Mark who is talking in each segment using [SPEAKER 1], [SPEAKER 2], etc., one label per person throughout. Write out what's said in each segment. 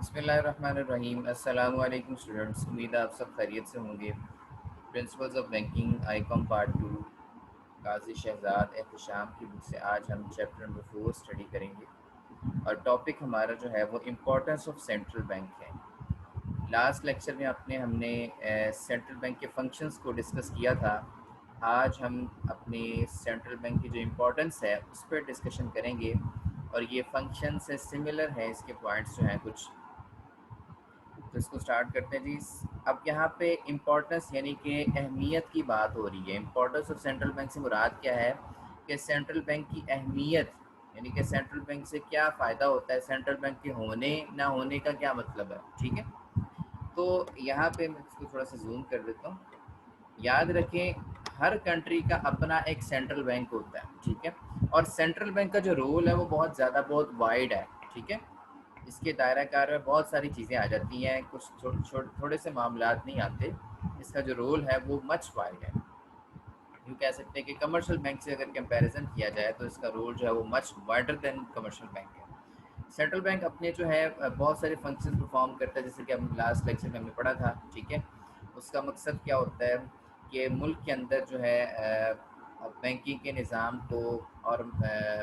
[SPEAKER 1] बिस्मिल्लाहिर्रहमानिर्रहीम। अस्सलामु अलैकुम स्टूडेंट्स, उम्मीद है आप सब खैरियत से होंगे। Principles of banking Icom part 2 काजी शहजाद एहतशाम की बुक से आज हम चैप्टर नंबर 4 स्टडी करेंगे और टॉपिक हमारा जो है वो इम्पोर्टेंस ऑफ सेंट्रल बैंक है। लास्ट लेक्चर में हमने सेंट्रल बैंक के फंक्शंस को डिस्कस किया था। आज हम अपने सेंट्रल बैंक की जो इम्पोर्टेंस है उस पर डिस्कशन करेंगे और ये फंक्शन से सिमिलर है, इसके पॉइंट्स जो हैं कुछ, तो इसको स्टार्ट करते हैं जी। अब यहाँ पे इम्पोर्टेंस यानी कि अहमियत की बात हो रही है। इम्पोर्टेंस ऑफ सेंट्रल बैंक से मुराद क्या है कि सेंट्रल बैंक की अहमियत, यानी कि सेंट्रल बैंक से क्या फ़ायदा होता है, सेंट्रल बैंक के होने ना होने का क्या मतलब है। ठीक है, तो यहाँ पे मैं इसको थोड़ा सा जूम कर देता हूँ। याद रखें, हर कंट्री का अपना एक सेंट्रल बैंक होता है। ठीक है, और सेंट्रल बैंक का जो रोल है वो बहुत ज़्यादा बहुत वाइड है। ठीक है, इसके दायरा कार में बहुत सारी चीज़ें आ जाती हैं, कुछ थोड़े से मामलात नहीं आते। इसका जो रोल है वो मच वाइड है। यूँ कह सकते हैं कि कमर्शियल बैंक से अगर कंपैरिजन किया जाए तो इसका रोल जो है वो much wider than commercial bank है। सेंट्रल बैंक अपने जो है बहुत सारे फंक्शन परफॉर्म करता है, जैसे कि हम लास्ट लेक्चर में हमने पढ़ा था। ठीक है, उसका मकसद क्या होता है कि मुल्क के अंदर जो है बैंकिंग के निज़ाम को और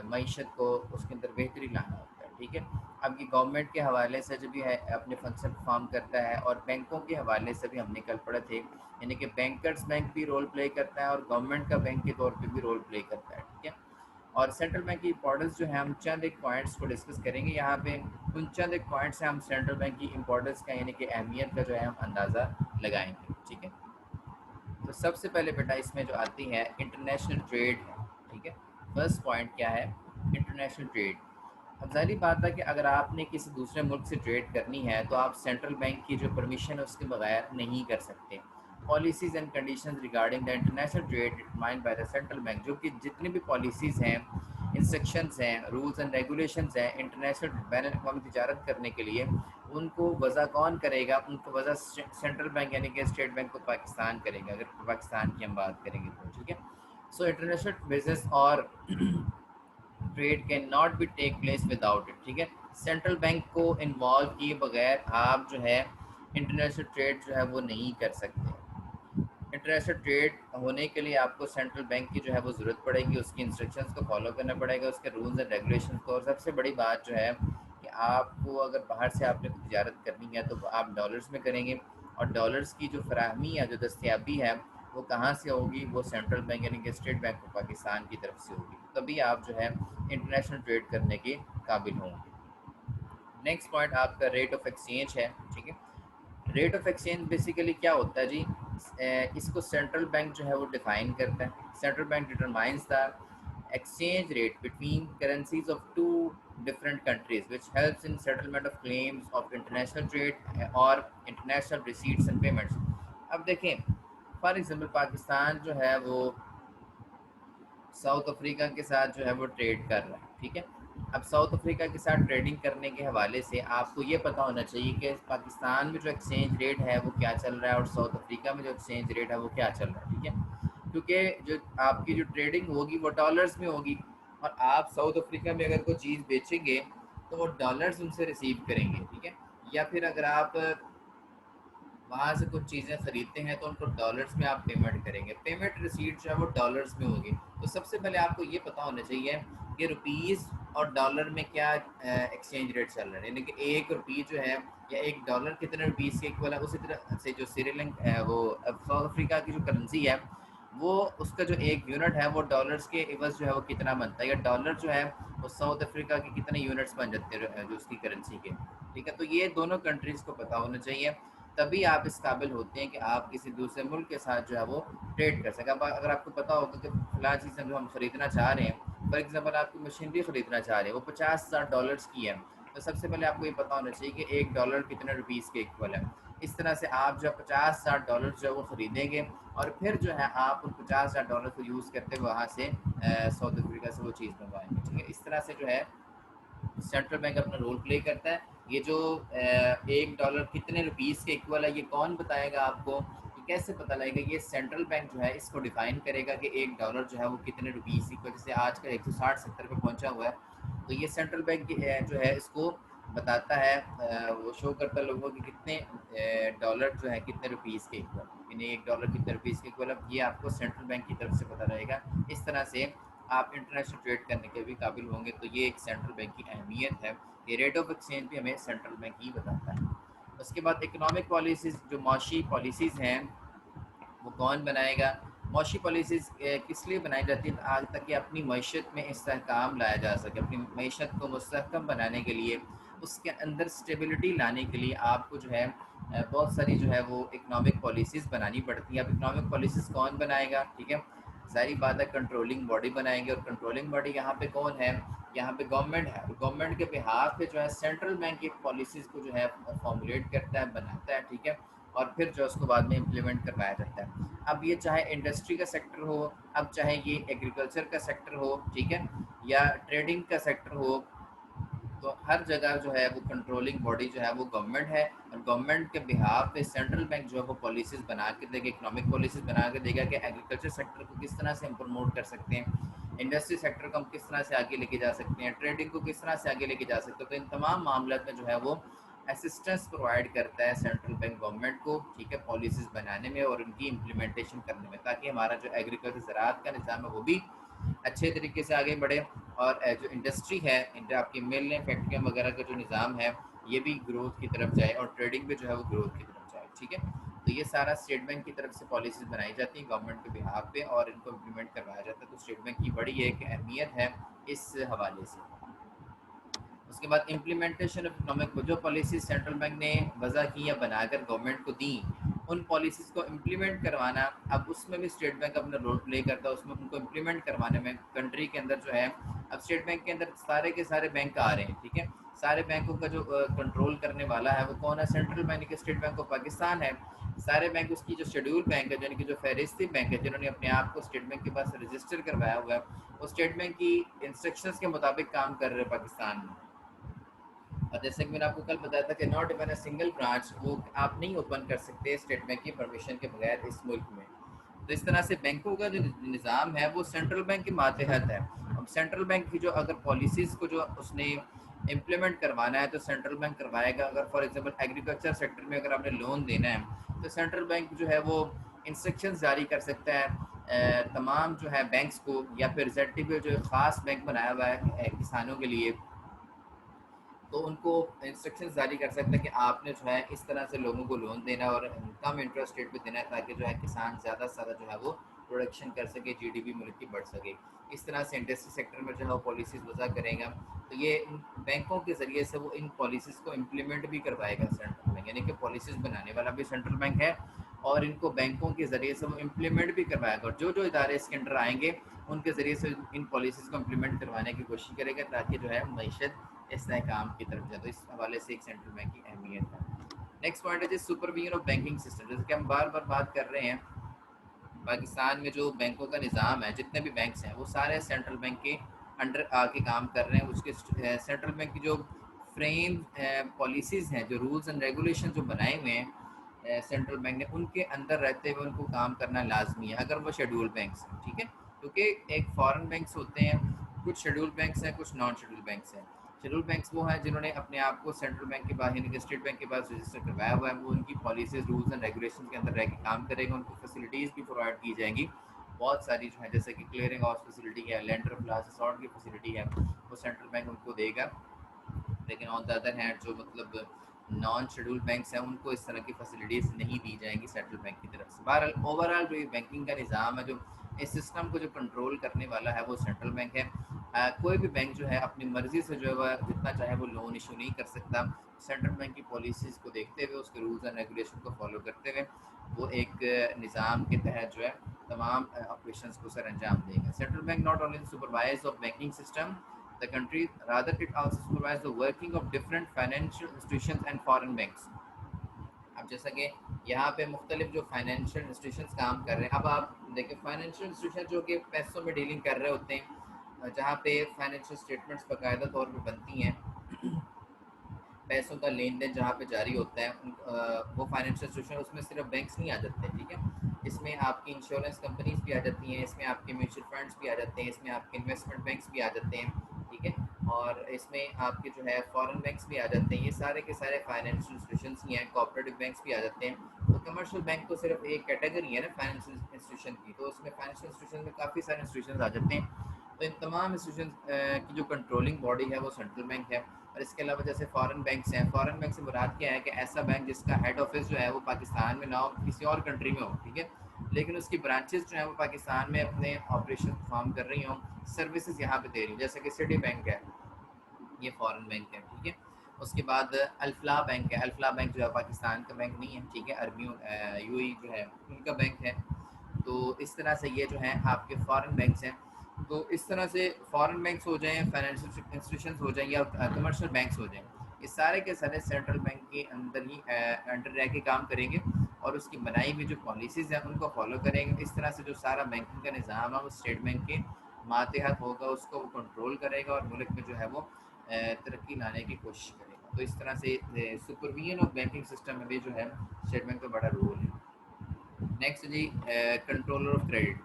[SPEAKER 1] मईशत को उसके अंदर बेहतरी लाना होता है। ठीक है, अब ये गवर्नमेंट के हवाले से जो भी है अपने फंक्शन परफॉर्म करता है और बैंकों के हवाले से भी हमने कल पढ़े थे, यानी कि बैंकर्स बैंक भी रोल प्ले करता है और गवर्नमेंट का बैंक के तौर पे भी रोल प्ले करता है। ठीक है, और सेंट्रल बैंक की इंपॉर्टेंस जो है हम चंद एक पॉइंट्स को डिस्कस करेंगे यहाँ पे। उन चंद एक पॉइंट्स से हम सेंट्रल बैंक की इंपॉर्टेंस का यानी कि अहमियत का जो है हम अंदाज़ा लगाएंगे। ठीक है, तो सबसे पहले बेटा इसमें जो आती है इंटरनेशनल ट्रेड है। ठीक है, फर्स्ट पॉइंट क्या है, इंटरनेशनल ट्रेड। अब ज़ाहिर बात है कि अगर आपने किसी दूसरे मुल्क से ट्रेड करनी है तो आप सेंट्रल बैंक की जो परमिशन है उसके बगैर नहीं कर सकते। Policies and conditions regarding the international trade determined by the central bank, जो कि जितनी भी पॉलिसीज़ हैं, इंस्ट्रक्शंस हैं, रूल्स एंड रेगुलेशंस हैं इंटरनेशनल बैन अवी तजारत करने के लिए, उनको वज़ा कौन करेगा? उनको वज़ा सेंट्रल बैंक यानी कि स्टेट बैंक ऑफ पाकिस्तान करेगा, अगर पाकिस्तान की हम बात करेंगे तो। ठीक है, सो इंटरनेशनल बिजनेस और trade can not be take place without it. ठीक है, सेंट्रल बैंक को इन्वॉल्व किए बगैर आप जो है इंटरनेशनल ट्रेड जो है वो नहीं कर सकते। इंटरनेशनल ट्रेड होने के लिए आपको सेंट्रल बैंक की जो है वो ज़रूरत पड़ेगी, उसकी इंस्ट्रक्शंस को फॉलो करना पड़ेगा, उसके रूल्स एंड रेगुलेशंस को। और सबसे बड़ी बात जो है कि आपको अगर बाहर से आपने तजारत करनी है तो आप डॉलर्स में करेंगे, और डॉलर्स की जो फराहमी है, जो दस्तियाबी है, वो कहाँ से होगी? वो सेंट्रल बैंक यानी कि स्टेट बैंक ऑफ पाकिस्तान की तरफ से होगी। तभी आप जो है इंटरनेशनल ट्रेड करने के काबिल होंगे। नेक्स्ट पॉइंट आपका रेट ऑफ एक्सचेंज है। ठीक है, रेट ऑफ एक्सचेंज बेसिकली क्या होता है जी? इसको सेंट्रल बैंक जो है वो डिफाइन करता है। Central bank determines the exchange rate between currencies of two different countries which helps in settlement of claims of international trade or international receipts and payments। अब देखें, फॉर एग्जांपल पाकिस्तान जो है वो साउथ अफ्रीका के साथ जो है वो ट्रेड कर रहा है। ठीक है, अब साउथ अफ्रीका के साथ ट्रेडिंग करने के हवाले से आपको ये पता होना चाहिए कि पाकिस्तान में जो एक्सचेंज रेट है वो क्या चल रहा है और साउथ अफ्रीका में जो एक्सचेंज रेट है वो क्या चल रहा है। ठीक है, क्योंकि जो आपकी जो ट्रेडिंग होगी वो डॉलर्स में होगी, और आप साउथ अफ्रीका में अगर कोई चीज़ बेचेंगे तो वो डॉलर्स उनसे रिसीव करेंगे। ठीक है, या फिर अगर आप वहाँ से कुछ चीज़ें ख़रीदते हैं तो उनको डॉलर्स में आप पेमेंट करेंगे, पेमेंट रिसीट जो है वो डॉलर्स में होगी। तो सबसे पहले आपको ये पता होना चाहिए कि रुपीज़ और डॉलर में क्या एक्सचेंज रेट चल रहा है, यानी कि एक रुपये जो है या एक डॉलर कितने रुपीज़ के इक्वल है। उसी तरह से जो श्रीलंका वो साउथ अफ्रीका की जो करेंसी है, वो उसका जो एक यूनिट है वो डॉलर्स के इवज़ जो है वो कितना बनता है, या डॉलर जो है वो साउथ अफ्रीका के कितने यूनिट्स बन जाते हैं जो उसकी करेंसी के। ठीक है, तो ये दोनों कंट्रीज़ को पता होना चाहिए, तभी आप इस काबिल होते हैं कि आप किसी दूसरे मुल्क के साथ जो है वो ट्रेड कर सकें। अब अगर आपको पता होगा कि फ़लाँ चीज़ जो हम ख़रीदना चाह रहे हैं, फॉर एग्ज़ाम्पल आपकी मशीनरी ख़रीदना चाह रहे हैं, वो 50,000 डॉलर्स की है, तो सबसे पहले आपको ये पता होना चाहिए कि एक डॉलर कितने रुपीज़ के इक्वल है। इस तरह से आप जो 50,000 डॉलर जो है वो ख़रीदेंगे, और फिर जो है आप उन 50,000 डॉलर को यूज़ करते हुए वहाँ से साउथ अफ्रीका से वो चीज़ मंगवाएंगे। ठीक है, इस तरह से जो है सेंट्रल बैंक अपना रोल प्ले करता है। ये जो एक डॉलर कितने रुपीज़ के इक्वल है, ये कौन बताएगा आपको? ये कैसे पता लगेगा? ये सेंट्रल बैंक जो है इसको डिफाइन करेगा कि एक डॉलर जो है वो कितने रुपीज़ की, जैसे आज का 160-70 पे पहुंचा हुआ है, तो ये सेंट्रल बैंक जो है इसको बताता है वो शो करता है लोगों के कितने डॉलर जो है कितने रुपीज़ के इक्वल, यानी $1 कितने रुपीज़ के इक्वल। अब ये आपको सेंट्रल बैंक की तरफ से पता रहेगा। इस तरह से आप इंटरनेशनल ट्रेड करने के भी काबिल होंगे। तो ये एक सेंट्रल बैंक की अहमियत है। ये रेट ऑफ एक्सचेंज भी हमें सेंट्रल बैंक ही बताता है। उसके बाद इकोनॉमिक पॉलिसीज़, जो माशी पॉलिसीज़ हैं वो कौन बनाएगा। मौशी पॉलिसीज़ किस लिए बनाई जाती है, आज तक कि अपनी मीशत में इस्तेहकाम लाया जा सके। अपनी मीशत को मुस्तहकम बनाने के लिए, उसके अंदर स्टेबिलिटी लाने के लिए आपको जो है बहुत सारी जो है वो इकनॉमिक पॉलिसीज़ बनानी पड़ती है। अब इकनॉमिक पॉलिसीज़ कौन बनाएगा, ठीक है, सारी बात है कंट्रोलिंग बॉडी बनाएंगे। और कंट्रोलिंग बॉडी यहाँ पे कौन है, यहाँ पे गवर्नमेंट है। गवर्नमेंट के बिहाफ पे जो है सेंट्रल बैंक की पॉलिसीज़ को जो है फॉर्मुलेट करता है, बनाता है, ठीक है, और फिर जो उसको बाद में इम्प्लीमेंट करवाया जाता है। अब ये चाहे इंडस्ट्री का सेक्टर हो, अब चाहे ये एग्रीकल्चर का सेक्टर हो, ठीक है, या ट्रेडिंग का सेक्टर हो, तो हर जगह जो है वो कंट्रोलिंग बॉडी जो है वो गवर्नमेंट है। और गवर्नमेंट के बिहाफ पे सेंट्रल बैंक जो है वो पॉलिसीज़ बना के देगा, इकोनॉमिक पॉलिसीज़ बना के देगा कि एग्रीकल्चर सेक्टर को किस तरह से हम प्रमोट कर सकते हैं, इंडस्ट्री सेक्टर को हम किस तरह से आगे लेके जा सकते हैं, ट्रेडिंग को किस तरह से आगे लेके जा सकते हैं। तो इन तमाम मामलों में जो है वो असिस्टेंस प्रोवाइड करता है सेंट्रल बैंक गवर्नमेंट को, ठीक है, पॉलिसीज़ बनाने में और उनकी इम्प्लीमेंटेशन करने में, ताकि हमारा जो एग्रीकल्चर ज़राअत का निज़ाम है वो भी अच्छे तरीके से आगे बढ़े। और जो इंडस्ट्री है, आपकी मिलें, फैक्ट्रियाँ वगैरह का जो निज़ाम है ये भी ग्रोथ की तरफ जाए, और ट्रेडिंग भी जो है वो ग्रोथ की तरफ जाए, ठीक है। तो ये सारा स्टेट बैंक की तरफ से पॉलिसीज़ बनाई जाती हैं गवर्नमेंट के बिहाफ पे, और इनको इम्प्लीमेंट करवाया जाता है। तो स्टेट बैंक की बड़ी एक अहमियत है इस हवाले से। उसके बाद इम्प्लीमेंटेशन ऑफ इकोनॉमिक, जो पॉलिसी सेंट्रल बैंक ने वज़ा की या बनाकर गवर्नमेंट को दी, उन पॉलिसीज़ को इम्प्लीमेंट करवाना, अब उसमें भी स्टेट बैंक अपना रोल प्ले करता है। उसमें उनको इम्प्लीमेंट करवाने में कंट्री के अंदर जो है, अब स्टेट बैंक के अंदर सारे के सारे बैंक आ रहे हैं, ठीक है। सारे बैंकों का जो कंट्रोल करने वाला है वो कौन है, central bank, state bank of Pakistan है। सारे बैंक, उसकी जो शेड्यूल बैंक है, यानी कि जो फहरिस्ती बैंक है, जिन्होंने अपने आप को स्टेट बैंक के पास रजिस्टर करवाया हुआ है, वो स्टेट बैंक की इंस्ट्रक्शंस के मुताबिक काम कर रहे हैं पाकिस्तान में। और जैसे कि मैंने आपको कल बताया था कि not even a single branch वो आप नहीं ओपन कर सकते स्टेट बैंक की परमिशन के बगैर इस मुल्क में। तो इस तरह से बैंकों का जो निज़ाम है वो सेंट्रल बैंक के मातहत है। अब सेंट्रल बैंक की जो अगर पॉलिसीज़ को जो उसने इम्प्लीमेंट करवाना है तो सेंट्रल बैंक करवाएगा। अगर फॉर एग्जांपल एग्रीकल्चर सेक्टर में अगर आपने लोन देना है तो सेंट्रल बैंक जो है वो इंस्ट्रक्शंस जारी कर सकता है तमाम जो है बैंक्स को, या फिर जेड जो ख़ास बैंक बनाया हुआ है किसानों के लिए, तो उनको इंस्ट्रक्शंस जारी कर सकते हैं कि आपने जो है इस तरह से लोगों को लोन देना और कम इंटरेस्ट रेट पे देना है, ताकि जो है किसान ज़्यादा से ज़्यादा जो है वो प्रोडक्शन कर सके, जीडीपी मुल्क की बढ़ सके। इस तरह से इंडस्ट्री सेक्टर में जो है वो पॉलिसीज़ वज़ा करेगा। तो ये इन बैंकों के ज़रिए से वो इन पॉलिसीज़ को इम्प्लीमेंट भी करवाएगा सेंट्रल बैंक, यानी कि पॉलिसीज़ बनाने वाला भी सेंट्रल बैंक है, और इनको बैंकों के ज़रिए से वो इम्प्लीमेंट भी करवाएगा। और जो जो इदारे इसके अंडर आएंगे उनके ज़रिए से इन पॉलिसीज़ को इम्प्लीमेंट करवाने की कोशिश करेगा, ताकि जो है मीशत इस्तेहकाम की तरफ जाए। तो इस हवाले से एक सेंट्रल बैंक की अहमियत है। नेक्स्ट पॉइंट है जी सुपरविजन ऑफ बैंकिंग सिस्टम। जैसे कि हम बार बार बात कर रहे हैं, पाकिस्तान में जो बैंकों का निज़ाम है, जितने भी बैंक्स हैं वो सारे सेंट्रल बैंक के अंडर आके काम कर रहे हैं। उसके सेंट्रल बैंक की जो फ्रेम पॉलिसीज़ हैं, जो रूल्स एंड रेगुलेशन जो बनाए हुए हैं सेंट्रल बैंक ने, उनके अंदर रहते हुए उनको काम करना लाजमी है, अगर वो शेड्यूल बैंक्स हैं, ठीक है। क्योंकि एक फॉरेन बैंक्स होते हैं, कुछ शेड्यूल बैंक्स हैं, कुछ नॉन शेड्यूल बैंक्स हैं। शेड्यूल बैंक्स वो हैं जिन्होंने अपने आप को सेंट्रल बैंक के पास, यानी कि स्टेट बैंक के पास रजिस्टर करवाया हुआ है। वो उनकी पॉलिसीज, रूल्स एंड रेगुलेशन के अंदर रह के काम करेगा। उनको फैसिलिटीज़ भी प्रोवाइड की जाएंगी बहुत सारी जो है, जैसे कि क्लियरिंग हाउस फैसिलिटी है, लेंडर प्लस सॉर्ट की फैसिलिटी है, वो सेंट्रल बैंक उनको देगा। लेकिन ऑन द अदर हैंड जो मतलब नॉन शेड्यूल बैंक्स हैं उनको इस तरह की फैसिलिटीज़ नहीं दी जाएंगी सेंट्रल बैंक की तरफ से। बहरहाल ओवरऑल जो ये बैंकिंग का निज़ाम है, जो इस सिस्टम को जो कंट्रोल करने वाला है वो सेंट्रल बैंक है। कोई भी बैंक जो है अपनी मर्ज़ी से जो है वह जितना चाहे वो लोन इशू नहीं कर सकता। सेंट्रल बैंक की पॉलिसीज़ को देखते हुए, उसके रूल्स एंड रेगुलेशन को फॉलो करते हुए वो एक निज़ाम के तहत जो है तमाम ऑपरेशंस को सर अंजाम देगा। Central bank not only supervise of banking system the country, rather it also supervises the working of different financial institutions and foreign banks. अब जैसा कि यहाँ पे मुख्तलिफ जो फाइनेंशियल इंस्टीट्यूशंस काम कर रहे हैं, अब आप देखिए फाइनेंशियल इंस्टीट्यूशन जो कि पैसों में डीलिंग कर रहे होते हैं, जहाँ पे फाइनेंशियल स्टेटमेंट्स बाकायदा तौर पर बनती हैं, पैसों का लेन देन जहाँ पे जारी होता है, वो फाइनेंशियल इंस्टीट्यूशन, उसमें सिर्फ बैंक्स नहीं आ जाते, ठीक है। इसमें आपकी इंश्योरेंस कंपनीज भी आ जाती हैं, इसमें आपके म्यूचुअल फंड्स भी आ जाते हैं, इसमें आपके इन्वेस्टमेंट बैंक्स भी आ जाते हैं, ठीक है। और इसमें आपके जो है फॉरेन बैंक्स भी आ जाते हैं, ये सारे के सारे फाइनेंशियल इंस्टीट्यूशंस ही हैं, कोऑपरेटिव बैंक्स भी आ जाते हैं। तो कमर्शियल बैंक तो सिर्फ एक कैटेगरी है ना फाइनेंशियल इंस्टीट्यूशन की, तो उसमें फाइनेंशियल इंस्टीट्यूशन में काफ़ी सारे इंस्टीट्यूशन आ जाते हैं। तो इन तमाम इंस्टीट्यूशन की जो कंट्रोलिंग बॉडी है वो सेंट्रल बैंक है। और इसके अलावा जैसे फॉरेन बैंक्स हैं, फॉरेन बैंक से मुराद क्या है कि ऐसा बैंक जिसका हेड ऑफिस जो है वो पाकिस्तान में ना हो, किसी और कंट्री में हो, ठीक है, लेकिन उसकी ब्रांचेस जो है वो पाकिस्तान में अपने ऑपरेशन परफॉर्म कर रही हों, सर्विसेज यहाँ पे दे रही हूँ, जैसे कि सिटी बैंक है, ये फॉरेन बैंक है, ठीक है। उसके बाद अल्फला बैंक है, अल्फला बैंक जो है पाकिस्तान का बैंक नहीं है, ठीक है, अरबियों यूएई जो है उनका बैंक है। तो इस तरह से ये जो है आपके फॉरेन बैंक्स हैं। तो इस तरह से फॉरेन बैंक्स हो जाएं, फाइनेंशियल इंस्टीट्यूशंस हो जाएं, या कमर्शियल बैंक्स हो जाएं, ये सारे के सारे सेंट्रल बैंक के अंदर ही अंडर रह के काम करेंगे और उसकी बनाई हुई जो पॉलिसीज़ हैं उनको फॉलो करेंगे। इस तरह से जो सारा बैंकिंग का निज़ाम है वो स्टेट बैंक के मातहत होगा, उसको वो कंट्रोल करेगा और मुल्क में जो है वो तरक्की लाने की कोशिश करेगा। तो इस तरह से सुपरविजन ऑफ बैंकिंग सिस्टम में भी जो है स्टेट बैंक का बड़ा रोल है। नेक्स्ट जी, कंट्रोलर ऑफ क्रेडिट।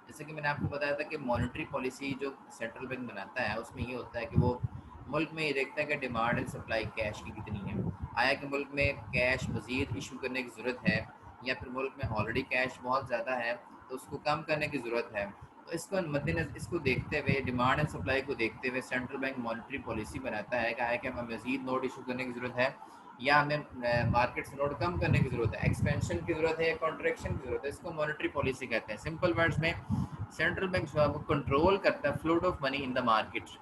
[SPEAKER 1] जैसे कि मैंने आपको बताया था कि मॉनेटरी पॉलिसी जो सेंट्रल बैंक बनाता है उसमें ये होता है कि वो मुल्क में ये देखता है कि डिमांड एंड सप्लाई कैश की कितनी है, आया कि मुल्क में कैश मज़ीद इशू करने की ज़रूरत है, या फिर मुल्क में ऑलरेडी कैश बहुत ज़्यादा है तो उसको कम करने की ज़रूरत है। तो इसको मद्देनज़र, इसको देखते हुए, डिमांड एंड सप्लाई को देखते हुए सेंट्रल बैंक मॉनेटरी पॉलिसी बनाता है कि आया कि हमें मज़ीद नोट इशू करने की ज़रूरत है, या हमें मार्केट से नोट कम करने की ज़रूरत है, एक्सपेंशन की ज़रूरत है या कॉन्ट्रैक्शन की ज़रूरत है। इसको मॉनेटरी पॉलिसी कहते हैं। सिंपल वर्ड्स में सेंट्रल बैंक जो है वो कंट्रोल करता है float of money in the market.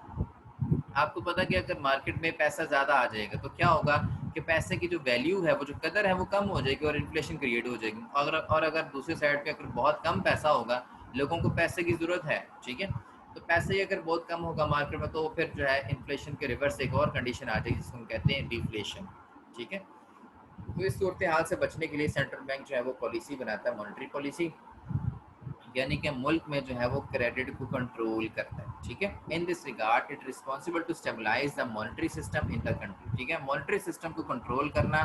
[SPEAKER 1] आपको पता कि अगर मार्केट में पैसा ज़्यादा आ जाएगा तो क्या होगा कि पैसे की जो वैल्यू है, वो जो कदर है, वो कम हो जाएगी और इन्फ्लेशन क्रिएट हो जाएगी। अगर दूसरी साइड पे अगर बहुत कम पैसा होगा, लोगों को पैसे की ज़रूरत है, ठीक है, तो पैसे ही अगर बहुत कम होगा मार्केट में, तो फिर जो है इन्फ्लेशन के रिवर्स एक और कंडीशन आ जाएगी जिसको हम कहते हैं डिफ्लेशन, ठीक है। तो इस सूरत हाल से बचने के लिए सेंट्रल बैंक जो है वो पॉलिसी बनाता है, मॉनेटरी पॉलिसी, यानी कि मुल्क में जो है वो क्रेडिट को कंट्रोल करता है, ठीक है। In this regard it responsible to stabilize the monetary system in the country, ठीक है। मॉनेटरी सिस्टम को कंट्रोल करना,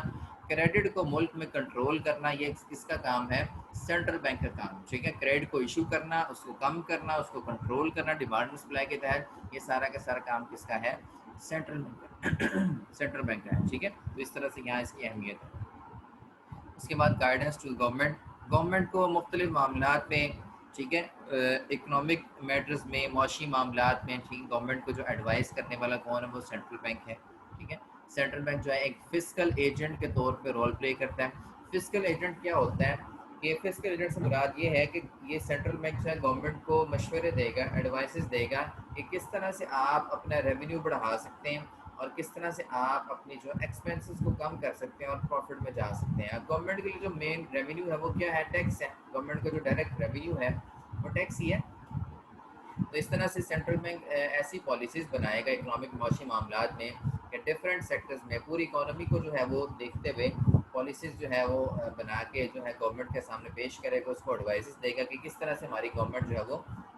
[SPEAKER 1] क्रेडिट को मुल्क में कंट्रोल करना, ये किसका काम है? सेंट्रल बैंक का काम, ठीक है। क्रेडिट को इशू करना, उसको कम करना, उसको कंट्रोल करना डिमांड सप्लाई के तहत, ये सारा का सारा काम किसका है? सेंट्रल बैंक का सेंट्रल बैंक का है, ठीक है। तो इस तरह से यहाँ इसकी अहमियत है। उसके बाद गाइडेंस टू गवर्नमेंट, गवर्नमेंट को मुख्तलिफ मामलात में, ठीक है, इकनॉमिक मैटर्स में, मौशी मामलात में, ठीक है, गवर्नमेंट को जो एडवाइस करने वाला कौन है? वो सेंट्रल बैंक है, ठीक है। सेंट्रल बैंक जो है एक फिजिकल एजेंट के तौर पे रोल प्ले करता है। फिजिकल एजेंट क्या होता है? कि फिजिकल एजेंट से मुराद ये है कि ये सेंट्रल बैंक जो है गवर्नमेंट को मशवरे देगा, एडवाइसेस देगा कि किस तरह से आप अपना रेवेन्यू बढ़ा सकते हैं और किस तरह से आप अपनी जो एक्सपेंसेस को कम कर सकते हैं और प्रॉफिट में जा सकते हैं। गवर्नमेंट के लिए जो मेन रेवेन्यू है वो क्या है? टैक्स है। गवर्नमेंट का जो डायरेक्ट रेवेन्यू है वो टैक्स ही है। तो इस तरह से सेंट्रल बैंक ऐसी पॉलिसीज़ बनाएगा इकोनॉमिक मौशी मामलात में कि डिफरेंट सेक्टर्स में पूरी इकोनॉमी को जो है वो देखते हुए पॉलिसीज़ जो है वो बना के जो है गवर्नमेंट के सामने पेश करेगा, उसको एडवाइस देगा कि किस तरह से हमारी गवर्नमेंट जो है वो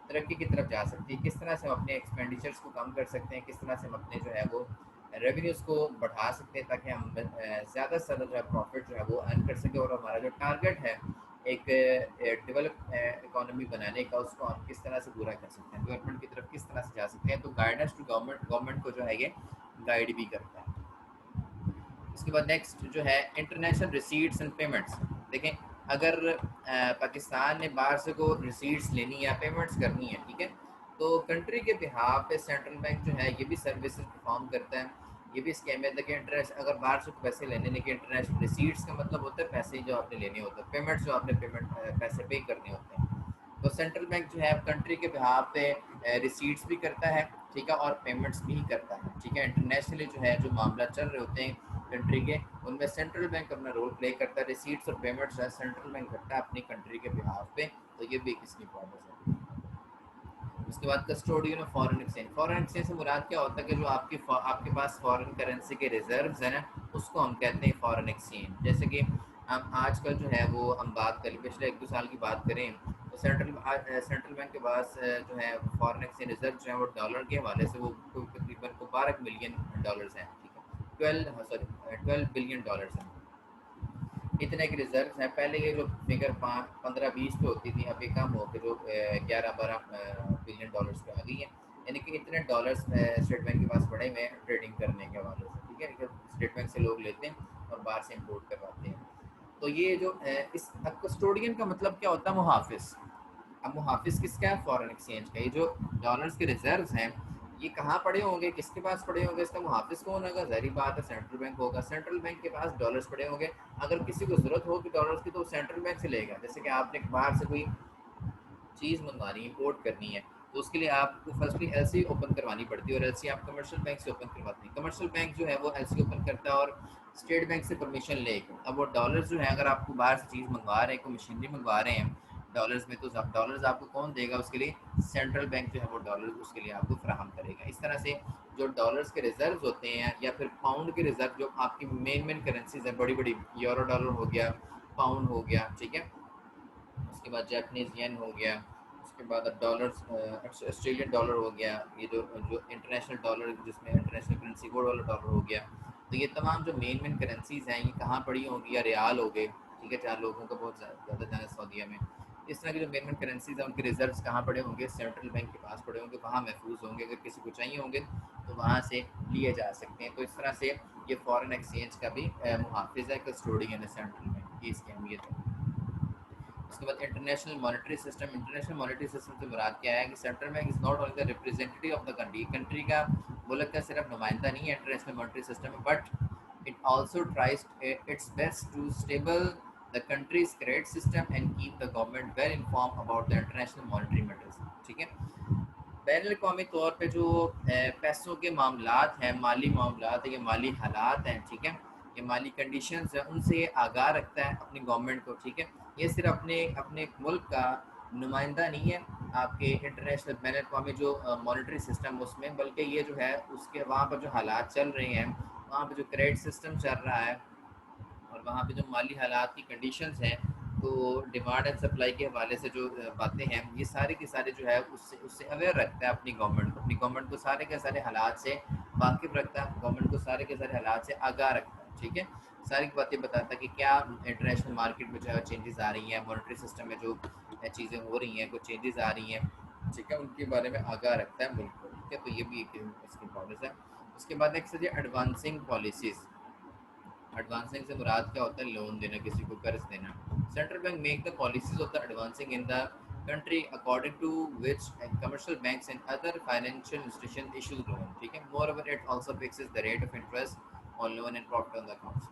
[SPEAKER 1] तरक्की की तरफ जा सकती है, किस तरह से हम अपने एक्सपेंडिचर्स को कम कर सकते हैं, किस तरह से हम अपने जो है वो रेवेन्यूज़ को बढ़ा सकते हैं ताकि हम ज़्यादा से ज़्यादा जो है प्रॉफिट जो है वो अर्न कर सकें और हमारा जो टारगेट है एक डेवलप इकोनॉमी बनाने का, उसको हम किस तरह से पूरा कर सकते हैं, डेवलपमेंट की तरफ किस तरह से जा सकते हैं। तो गाइडेंस टू गवर्नमेंट, गवर्नमेंट को जो है ये गाइड भी करता है। उसके बाद नेक्स्ट जो है इंटरनेशनल रिसीट्स एंड पेमेंट्स। देखें, अगर पाकिस्तान ने बाहर से को रिसीट्स लेनी या पेमेंट्स करनी है, ठीक है, तो कंट्री के बिहाफ पे सेंट्रल बैंक जो है ये भी सर्विसेज परफॉर्म करता है। ये भी इसकी अहमियत है कि इंटरनेशनल, अगर बाहर से पैसे लेने के, इंटरनेशनल रिसीट्स का मतलब होता है पैसे जो आपने लेने होते हैं, पेमेंट्स जो आपने पैसे पे करने होते हैं। तो सेंट्रल बैंक जो है कंट्री के बिहाफ पे रिसीट्स भी करता है, ठीक है, और पेमेंट्स भी करता है, ठीक है। इंटरनेशनली जो है जो मामला चल रहे होते हैं कंट्री के, उनमें सेंट्रल बैंक अपना रोल प्ले करता है। रिसीट्स और पेमेंट्स जो है सेंट्रल बैंक करता है अपनी कंट्री के बिहाफ पे। तो ये भी एक इसकी इंपॉर्टेंस है। उसके बाद custodian of foreign exchange. Foreign exchange से मुराद क्या होता है? कि जो आपके पास फॉरेन करेंसी के रिजर्व्स हैं ना, उसको हम कहते हैं फॉरेन एक्सचेंज। जैसे कि हम आजकल जो है वो हम बात करें, पिछले 1-2 साल की बात करें, तो सेंट्रल बैंक के पास जो है फॉरेन एक्सचेंज रिजर्व जो है वो डॉलर के हवाले से वो तकरीबन को 12 मिलियन डॉलर्स हैं, ठीक है, 12 बिलियन डॉलर्स हैं। इतने के रिजर्व हैं। पहले ये जो फिगर 5, 15, 20 पे होती थी, अब ये कम होकर जो 11-12 बिलियन डॉलर्स पे आ गई है। यानी कि इतने डॉलर्स स्टेट बैंक के पास पड़े हुए हैं ट्रेडिंग करने के हवाले से, ठीक है। स्टेट बैंक से लोग लेते हैं और बाहर से इम्पोर्ट करवाते हैं। तो ये जो इस कस्टोडियन का मतलब क्या होता है, मुहाफिज। अब मुहाफिज किसका है, फॉरेन एक्सचेंज का। ये जो डॉलर्स के रिजर्व्स हैं ये कहाँ पड़े होंगे, किसके पास पड़े होंगे, इसका मुहाफिज कौन होगा, जहरी बात है सेंट्रल बैंक होगा। सेंट्रल बैंक के पास डॉलर्स पड़े होंगे, अगर किसी को ज़रूरत होगी डॉलर्स की तो सेंट्रल बैंक से लेगा। जैसे कि आपने बाहर से कोई चीज़ मंगवानी है, इम्पोर्ट करनी है, तो उसके लिए आपको फर्स्टली एलसी ओपन करवानी पड़ती है, और एलसी आप कमर्शियल बैंक से ओपन करवाते हैं। कमर्शियल बैंक जो है वो एलसी ओपन करता है और स्टेट बैंक से परमिशन लेकर। अब वो डॉलर्स जो है, अगर आपको बाहर से चीज़ मंगवा रहे हैं, कोई मशीनरी मंगवा रहे हैं डॉलर्स में, तो डॉलर्स आपको कौन देगा, उसके लिए सेंट्रल बैंक जो है वो डॉलर्स उसके लिए आपको फराहम करेगा। इस तरह से जो डॉलर्स के रिजर्व होते हैं या फिर पाउंड के रिजर्व, जो आपकी मेन करेंसीज है बड़ी बड़ी, यूरो डॉलर हो गया, पाउंड हो गया, ठीक है, उसके बाद जापानीज येन हो गया, उसके बाद डॉलर ऑस्ट्रेलियन डॉलर हो गया, ये जो जो इंटरनेशनल डॉलर जिसमें इंटरनेशनल करेंसी वो वाला डॉलर हो गया। तो ये तमाम जो मेन करेंसीज हैं ये कहाँ पड़ी होंगी, या रियाल हो गए, ठीक है, जहाँ लोगों का बहुत ज़्यादा जाना सऊदीया में। इस तरह के जो मेन करेंसीज हैं उनके रिजर्व्स कहाँ पड़े होंगे, सेंट्रल बैंक के पास पड़े होंगे, वहाँ महफूज होंगे। अगर किसी को चाहिए होंगे तो वहाँ से लिए जा सकते हैं। तो इस तरह से ये फॉरेन एक्सचेंज का भी मुहाफिज है, कस्टोडियन है सेंट्रल बैंक की, इसकी अहमियत है। उसके बाद international monetary system. International monetary system से मुराद क्या है कि central bank is not only the representative of the country, country का, मुल्क का सिर्फ नुमाइंदा नहीं है इंटरनेशनल मॉनेटरी सिस्टम में, but it also tries its best to stable the country's credit system and keep the government well inform about the international monetary matters, ठीक है। बैन अवी तौर पे जो पैसों के मामलात हैं, माली मामलात है, ये माली हालात हैं, ठीक है, ये माली कंडीशंस हैं, उनसे ये आगाह रखता है अपनी गवर्नमेंट को, ठीक है। ये सिर्फ अपने अपने मुल्क का नुमाइंदा नहीं है आपके इंटरनेशनल बैन अवी जो मॉनेटरी सिस्टम उसमें, बल्कि ये जो है उसके वहाँ पर जो हालात चल रहे हैं, वहाँ पर जो क्रेडिट सिस्टम चल रहा है, और वहाँ पे जो माली हालात की कंडीशंस हैं, तो डिमांड एंड सप्लाई के हवाले से जो बातें हैं, ये सारे के सारे जो है उससे उससे अवेयर रखता है अपनी गवर्नमेंट को। अपनी गवर्नमेंट को सारे के सारे हालात से वाकिफ़ रखता है, गवर्नमेंट को सारे के सारे हालात से आगाह रखता है, ठीक है। सारी बातें बताता है कि क्या इंटरनेशनल मार्केट में जो है चेंजेस आ रही हैं, मॉनेटरी सिस्टम में जो चीज़ें हो रही हैं, कुछ चेंजेस आ रही हैं, ठीक है, उनके बारे में आगाह रखता है मुल्क को, ठीक है। तो ये भी एक इसकी इंपॉर्टेंस है। उसके बाद एक सर एडवांसिंग पॉलिसीज़। एडवांसिंग से मुराद क्या होता है, लोन देना, किसी को कर्ज देना। Central bank make the policies of the advancing in the country according to which commercial banks and other financial institutions issue loan, ठीक है। moreover it also fixes the rate of interest on loan and profit on the accounts।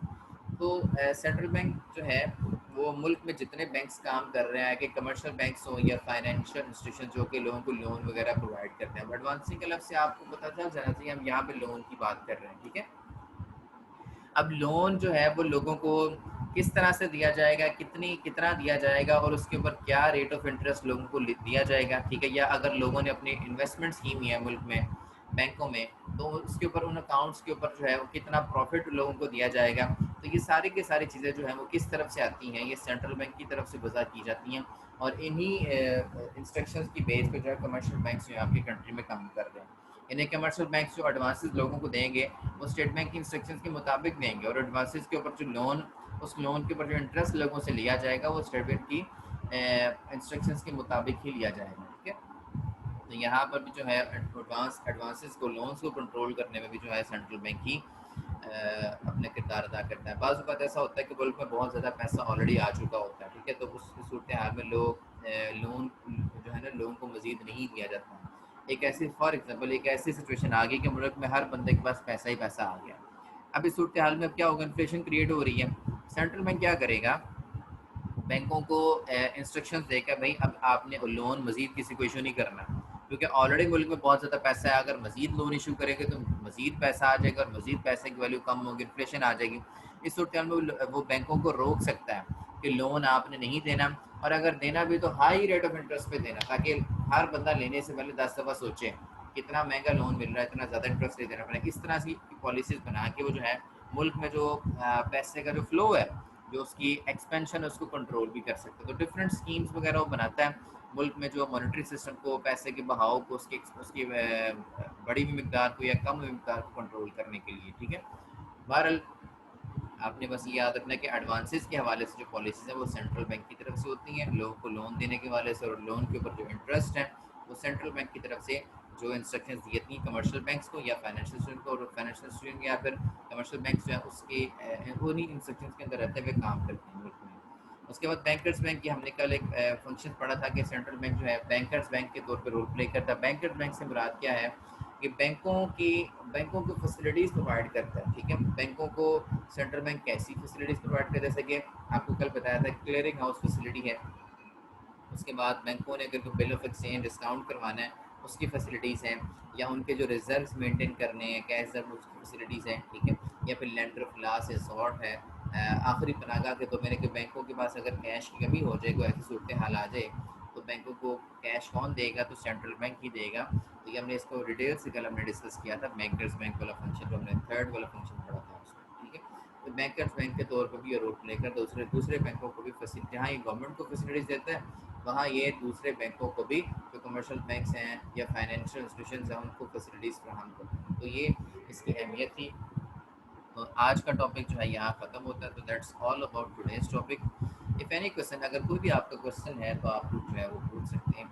[SPEAKER 1] तो central bank जो है वो मुल्क में जितने banks काम कर रहे हैं, कि कमर्शियल बैंक्स हो या फाइनेंशियल इंस्टीट्यूशन जो कि लोगों को लोन वगैरह प्रोवाइड करते हैं। एडवांसिंग के लफ्ज़ से आपको पता चल जाना चाहिए हम यहाँ पे लोन की बात कर रहे हैं, ठीक है। अब लोन जो है वो लोगों को किस तरह से दिया जाएगा, कितना दिया जाएगा, और उसके ऊपर क्या रेट ऑफ इंटरेस्ट लोगों को दिया जाएगा, ठीक है। या अगर लोगों ने अपनी इन्वेस्टमेंट स्कीम है मुल्क में बैंकों में, तो उसके ऊपर, उन अकाउंट्स के ऊपर जो है वो कितना प्रॉफिट लोगों को दिया जाएगा। तो ये सारी की सारी चीज़ें जो हैं वो किस तरफ से आती हैं, ये सेंट्रल बैंक की तरफ से वज़ा की जाती हैं, और इन्हीं इंस्ट्रक्शंस की बेस पे जो है कमर्शियल बैंक जो है आपकी कंट्री में काम कर रहे हैं। इन्हें कमर्शियल बैंक जो एडवांसेस लोगों को देंगे वो स्टेट बैंक की इंस्ट्रक्शंस के मुताबिक देंगे, और एडवांसेस के ऊपर जो लोन, उस लोन के ऊपर जो इंटरेस्ट लोगों से लिया जाएगा वो स्टेट बैंक की इंस्ट्रक्शंस के मुताबिक ही लिया जाएगा, ठीक है। तो यहाँ पर भी जो है एडवांसेस को, लोन्स को कंट्रोल करने में भी जो है सेंट्रल बैंक की अपने किरदार अदा करता है। बाज़ वक़्त ऐसा होता है कि मुल्क में बहुत ज़्यादा पैसा ऑलरेडी आ चुका होता है, ठीक है, तो उस सूरत हाल में लोग लोन जो है ना लोगों को मज़ीद नहीं दिया जाता। एक ऐसी, फॉर एग्जांपल, एक ऐसी सिचुएशन आ गई कि मुल्क में हर बंदे के पास पैसा ही पैसा आ गया। अब इस सूरत हाल में अब क्या होगा, इन्फ्लेशन क्रिएट हो रही है। सेंट्रल बैंक क्या करेगा, बैंकों को इंस्ट्रक्शंस देकर, भाई अब आपने लोन मज़ीद किसी को इशू नहीं करना, क्योंकि ऑलरेडी मुल्क में बहुत ज़्यादा पैसा है। अगर मज़ीद लोन इशू करेंगे तो मज़ीद पैसा आ जाएगा, और मज़ीद पैसे की वैल्यू कम होगी, इन्फ्लेशन आ जाएगी। इस सूरत में वो बैंकों को रोक सकता है कि लोन आपने नहीं देना, और अगर देना भी तो हाई रेट ऑफ इंटरेस्ट पे देना, ताकि हर बंदा लेने से पहले 10 दफ़ा सोचे कितना महंगा लोन मिल रहा है, इतना ज़्यादा इंटरेस्ट नहीं देना पड़ेगा। इस तरह की पॉलिसीज़ बना के वो जो है मुल्क में जो पैसे का जो फ्लो है, जो उसकी एक्सपेंशन है, उसको कंट्रोल भी कर सकते हैं। तो डिफरेंट स्कीम्स वगैरह वो बनाता है मुल्क में, जो मॉनेटरी सिस्टम को, पैसे के बहाव को, उसकी उसकी बड़ी हुई मकदार को या कम हुई मकदार को कंट्रोल करने के लिए, ठीक है। बहरहाल आपने बस ये याद रखना है कि एडवांसेस के हवाले से जो पॉलिसीज़ हैं वो सेंट्रल बैंक की तरफ से होती हैं, लोगों को लोन देने के हवाले से, और लोन के ऊपर जो इंटरेस्ट है वो सेंट्रल बैंक की तरफ से जो इंस्ट्रक्शंस दी थी कमर्शियल बैंक्स को या फाइनेंशियल इंस्टीट्यूशन को, और फाइनेंशियल इंस्टीट्यूशन या फिर कमर्शियल बैंक जो है उसके उन्हीं इंस्ट्रक्शंस के अंदर रहते हुए काम करते हैं मुल्क में। उसके बाद बैंकर्स बैंक की हमने कल एक फंक्शन पढ़ा था कि सेंट्रल बैंक जो है बैंकर्स बैंक के तौर पर रोल प्ले करता है। बैंकर्स बैंक से मुराद क्या है कि बैंकों को फैसिलिटीज़ प्रोवाइड करता है। ठीक है, बैंकों को सेंट्रल बैंक कैसी फैसिलिटीज़ प्रोवाइड करता है, जैसे कि आपको कल बताया था क्लियरिंग हाउस फैसिलिटी है। उसके बाद बैंकों ने अगर कोई बिल ऑफ एक्सचेंज डिस्काउंट करवाना है उसकी फैसिलिटीज़ हैं, या उनके जो रिजर्व्स मेंटेन करने हैं कैश रिजर्व उसकी फैसिलिटीज़ हैं। ठीक है, या फिर लेंडर ऑफ लास्ट रिसॉर्ट है। आखिरी पनागा के तो मैंने कि बैंकों के पास अगर कैश की कमी हो जाए, कोई ऐसी सूरत हाल आ जाए, तो बैंकों को कैश कौन देगा, तो सेंट्रल बैंक ही देगा। तो ये हमने इसको डिटेल से कल हमने डिस्कस किया था, बैंकर्स बैंक वाला फंक्शन जो हमने थर्ड वाला फंक्शन पढ़ा था उसमें। ठीक है, तो बैंकर्स बैंक के तौर पर भी ये रोल प्ले कर दूसरे दूसरे बैंकों को भी फैसिलिटी, जहाँ ये गवर्नमेंट को फैसिलिटीज़ देता है वहाँ ये दूसरे बैंकों को भी, जो कमर्शियल बैंक्स हैं या फाइनेंशियल इंस्टीट्यूशंस हैं, उनको फैसिलिटीज़ फ्राहम करते हैं। तो ये इसकी अहमियत थी। तो आज का टॉपिक जो है यहाँ ख़त्म होता है। तो that's all about today's topic. If any question, अगर कोई भी आपका क्वेश्चन है तो आप जो है वो पूछ सकते हैं।